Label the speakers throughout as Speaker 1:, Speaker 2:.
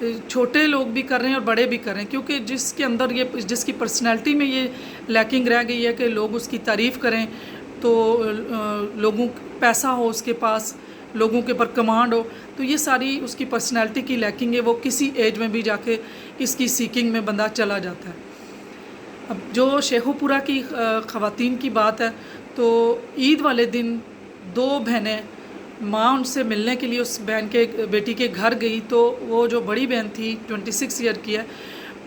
Speaker 1: چھوٹے لوگ بھی کر رہے ہیں اور بڑے بھی کر رہے ہیں، کیونکہ جس کے اندر جس کی پرسنالٹی میں یہ لیکنگ رہ گئی ہے کہ لوگ اس کی تعریف کریں، تو لوگوں پیسہ ہو اس کے پاس، لوگوں کے اوپر کمانڈ ہو، تو یہ ساری اس کی پرسنالٹی کی لیکنگ ہے، وہ کسی ایج میں بھی جا کے اس کی سیکنگ میں بندہ چلا جاتا ہے۔ اب جو شیخو پورہ کی خواتین کی بات ہے، تو عید والے دن 2 بہنیں، ماں ان سے ملنے کے لیے اس بہن کے بیٹی کے گھر گئی، تو وہ جو بڑی بہن تھی 26 ایئر کی ہے،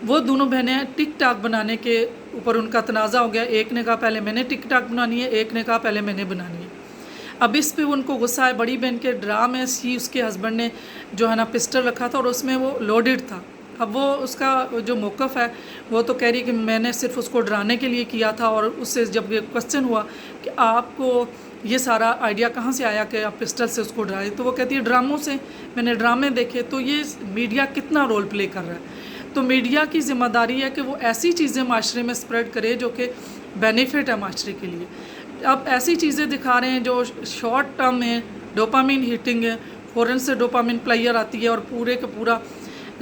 Speaker 1: وہ دونوں بہنیں ٹک ٹاک بنانے کے اوپر ان کا تنازع ہو گیا۔ ایک نے کہا پہلے میں نے ٹک ٹاک بنانی ہے، ایک نے کہا پہلے میں نے بنانی ہے۔ اب اس پہ ان کو غصہ ہے، بڑی بہن کے ڈرا میں ہی اس کے ہسبینڈ نے جو ہے نا پسٹل رکھا تھا اور اس میں وہ لوڈڈ تھا۔ اب وہ اس کا جو موقف ہے وہ تو کہہ رہی کہ میں نے صرف اس کو ڈرانے کے لیے کیا تھا، اور اس سے جب یہ کوسچن ہوا کہ آپ کو یہ سارا آئیڈیا کہاں سے آیا کہ آپ پسٹل سے اس کو ڈرائیں، تو وہ کہتی ہے ڈراموں سے، میں نے ڈرامے دیکھے۔ تو یہ میڈیا کتنا رول پلے کر رہا ہے، تو میڈیا کی ذمہ داری ہے کہ وہ ایسی چیزیں معاشرے میں اسپریڈ کرے جو کہ بینیفٹ ہے معاشرے کے لیے۔ اب ایسی چیزیں دکھا رہے ہیں جو شارٹ ٹرم ہے، ڈوپامین ہیٹنگ ہے، فوراً سے ڈوپامین پلائر آتی ہے اور پورے کا پورا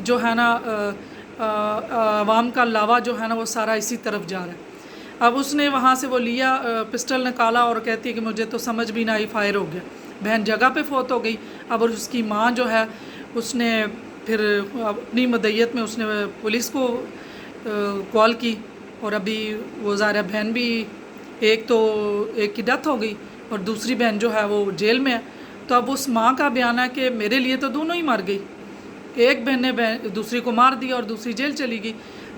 Speaker 1: جو ہے نا عوام کا لاوا جو ہے نا وہ سارا اسی طرف جا رہا ہے۔ اب اس نے وہاں سے وہ لیا، پسٹل نکالا اور کہتی ہے کہ مجھے تو سمجھ بھی نہ آئی، فائر ہو گیا، بہن جگہ پہ فوت ہو گئی۔ اب اور اس کی ماں جو ہے اس نے پھر اپنی مدعیت میں اس نے پولیس کو کال کی، اور ابھی وہ ظاہر بہن بھی ایک کی ڈیتھ ہو گئی اور دوسری بہن جو ہے وہ جیل میں ہے۔ تو اب اس ماں کا بیان ہے کہ میرے لیے تو دونوں ہی مر گئی، ایک بہن نے دوسری کو مار دیا اور دوسری جیل چلی گئی۔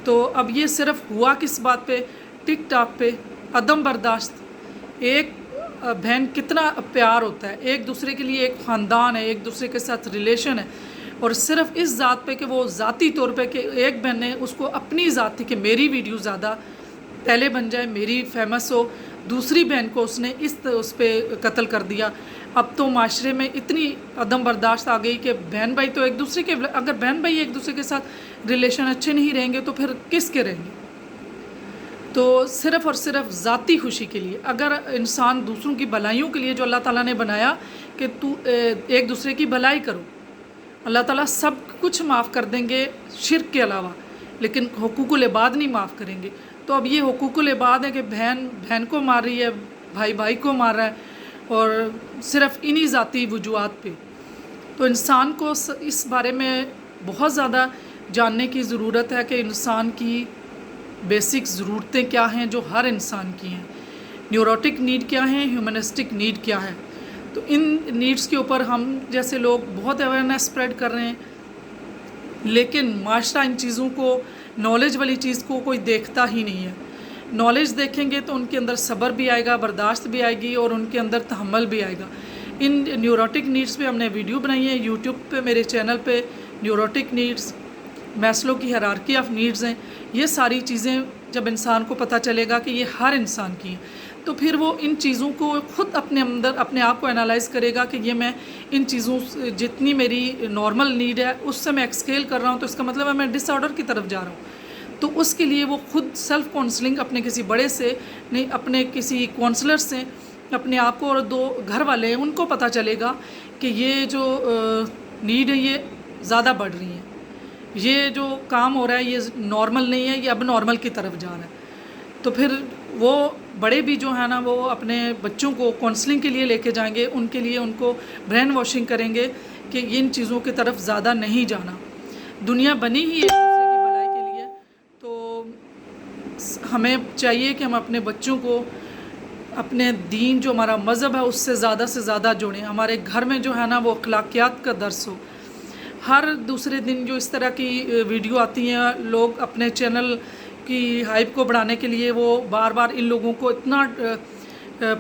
Speaker 1: تو اب یہ صرف ہوا کس بات پہ؟ ٹک ٹاک پہ، عدم برداشت۔ ایک بہن کتنا پیار ہوتا ہے، ایک دوسرے کے لیے ایک خاندان ہے، ایک دوسرے کے ساتھ ریلیشن ہے، اور صرف اس ذات پہ کہ وہ ذاتی طور پہ کہ ایک بہن نے اس کو اپنی ذات تھی کہ میری ویڈیو زیادہ پہلے بن جائے، میری فیمس ہو، دوسری بہن کو اس نے اس پہ قتل کر دیا۔ اب تو معاشرے میں اتنی عدم برداشت آ گئی کہ بہن بھائی تو ایک دوسرے کے، اگر بہن بھائی ایک دوسرے کے ساتھ ریلیشن اچھے نہیں رہیں گے تو پھر کس کے رہیں گے؟ تو صرف اور صرف ذاتی خوشی کے لیے، اگر انسان دوسروں کی بھلائیوں کے لیے جو اللہ تعالیٰ نے بنایا کہ تو ایک دوسرے کی بھلائی کرو، اللہ تعالیٰ سب کچھ معاف کر دیں گے شرک کے علاوہ، لیکن حقوق العباد نہیں معاف کریں گے۔ تو اب یہ حقوق العباد ہے کہ بہن بہن کو مار رہی ہے، بھائی بھائی کو مار رہا ہے، اور صرف انہی ذاتی وجوہات پہ۔ تو انسان کو اس بارے میں بہت زیادہ جاننے کی ضرورت ہے کہ انسان کی بیسک ضرورتیں کیا ہیں جو ہر انسان کی ہیں، نیوروٹک نیڈ کیا ہیں، ہیومنسٹک نیڈ کیا ہے۔ تو ان نیڈز کے اوپر ہم جیسے لوگ بہت اویئرنیس اسپریڈ کر رہے ہیں، لیکن معاشرہ ان چیزوں کو، نالج والی چیز کو کوئی دیکھتا ہی نہیں ہے۔ نالج دیکھیں گے تو ان کے اندر صبر بھی آئے گا، برداشت بھی آئے گی، اور ان کے اندر تحمل بھی آئے گا۔ ان نیوروٹک نیڈز پہ ہم نے ویڈیو بنائی ہے یوٹیوب پہ، میرے چینل پہ، نیوروٹک نیڈز، میسلو کی ہیرارکی آف نیڈز ہیں۔ یہ ساری چیزیں جب انسان کو پتہ چلے گا کہ یہ ہر انسان کی ہیں، تو پھر وہ ان چیزوں کو خود اپنے اندر اپنے آپ کو انالائز کرے گا کہ یہ میں ان چیزوں جتنی میری نارمل نیڈ ہے اس سے میں ایکسکیل کر رہا ہوں، تو اس کا مطلب ہے میں ڈس آرڈر کی طرف جا رہا ہوں۔ تو اس کے لیے وہ خود سیلف کاؤنسلنگ اپنے کسی بڑے سے نہیں، اپنے کسی کاؤنسلر سے اپنے آپ کو، اور 2 گھر والے ہیں ان کو پتہ چلے گا کہ یہ جو نیڈ ہے یہ زیادہ بڑھ رہی ہیں، یہ جو کام ہو رہا ہے یہ نارمل نہیں ہے، یہ اب نارمل کی طرف جا رہا ہے۔ تو پھر وہ بڑے بھی جو ہے نا وہ اپنے بچوں کو کاؤنسلنگ کے لیے لے کے جائیں گے، ان کے لیے ان کو برین واشنگ کریں گے کہ ان چیزوں کی طرف زیادہ نہیں جانا۔ دنیا بنی ہی ایک دوسرے کی بھلائی کے لیے، تو ہمیں چاہیے کہ ہم اپنے بچوں کو اپنے دین جو ہمارا مذہب ہے اس سے زیادہ جوڑیں، ہمارے گھر میں جو ہے نا وہ اخلاقیات کا درس ہو۔ ہر دوسرے دن جو اس طرح کی ویڈیو آتی ہیں، لوگ اپنے چینل کی ہائپ کو بڑھانے کے لیے وہ بار بار ان لوگوں کو اتنا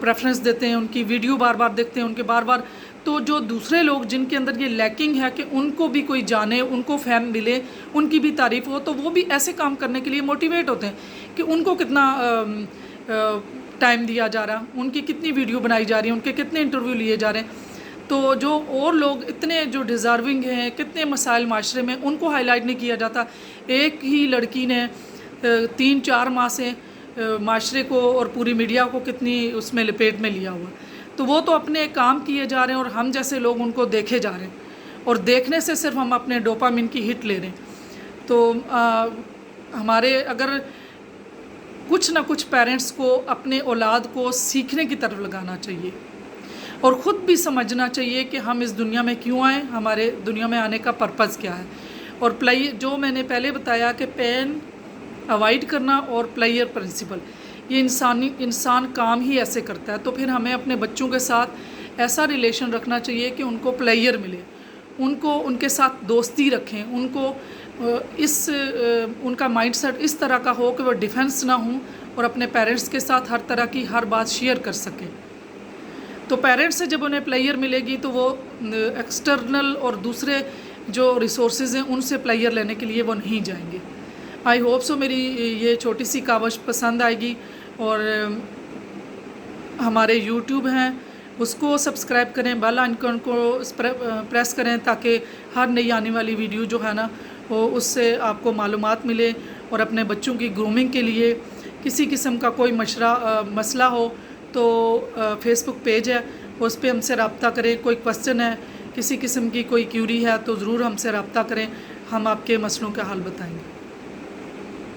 Speaker 1: پریفرنس دیتے ہیں، ان کی ویڈیو بار بار دیکھتے ہیں، ان کے بار بار، تو جو دوسرے لوگ جن کے اندر یہ لیکنگ ہے کہ ان کو بھی کوئی جانے، ان کو فیم ملے، ان کی بھی تعریف ہو، تو وہ بھی ایسے کام کرنے کے لیے موٹیویٹ ہوتے ہیں کہ ان کو کتنا ٹائم دیا جا رہا، ان کی کتنی ویڈیو بنائی جا رہی ہیں، ان کے کتنے انٹرویو لیے جا رہے ہیں۔ تو جو اور لوگ اتنے جو ڈیزرونگ ہیں، کتنے مسائل معاشرے میں، ان کو ہائی لائٹ نہیں کیا جاتا۔ ایک ہی لڑکی نے 3-4 ماہ سے معاشرے کو اور پوری میڈیا کو کتنی اس میں لپیٹ میں لیا ہوا، تو وہ تو اپنے کام کیے جا رہے ہیں اور ہم جیسے لوگ ان کو دیکھے جا رہے ہیں، اور دیکھنے سے صرف ہم اپنے ڈوپامین کی ہٹ لے رہے ہیں. تو ہمارے اگر کچھ نہ کچھ پیرنٹس کو اپنے اولاد کو سیکھنے کی طرف لگانا چاہیے اور خود بھی سمجھنا چاہیے کہ ہم اس دنیا میں کیوں آئے, ہمارے دنیا میں آنے کا پرپز کیا ہے. اور جو میں نے پہلے بتایا کہ پین اوائڈ کرنا اور پلیئر پرنسپل, یہ انسان کام ہی ایسے کرتا ہے. تو پھر ہمیں اپنے بچوں کے ساتھ ایسا ریلیشن رکھنا چاہیے کہ ان کو پلیئر ملے, ان کے ساتھ دوستی رکھیں, ان کا مائنڈ سیٹ اس طرح کا ہو کہ وہ ڈیفینس نہ ہوں اور اپنے پیرنٹس کے ساتھ ہر طرح کی ہر بات شیئر کر سکیں. تو پیرنٹس سے جب انہیں پلیئر ملے گی تو وہ ایکسٹرنل اور دوسرے جو ریسورسز ہیں ان سے پلیئر لینے کے لیے وہ نہیں جائیں گے. آئی ہوپ سو میری یہ چھوٹی سی کاوش پسند آئے گی, اور ہمارے یوٹیوب ہیں اس کو سبسکرائب کریں, بیل آئیکن کو پریس کریں تاکہ ہر نئی آنے والی ویڈیو جو ہے نا وہ اس سے آپ کو معلومات ملے. اور اپنے بچوں کی گرومنگ کے لیے کسی قسم کا کوئی مسئلہ ہو تو فیس بک پیج ہے, اس پہ ہم سے رابطہ کریں. کوئی کوسچن ہے, کسی قسم کی کوئی کیوری ہے تو ضرور ہم سے رابطہ کریں, ہم آپ کے مسئلوں کا حل بتائیں گے.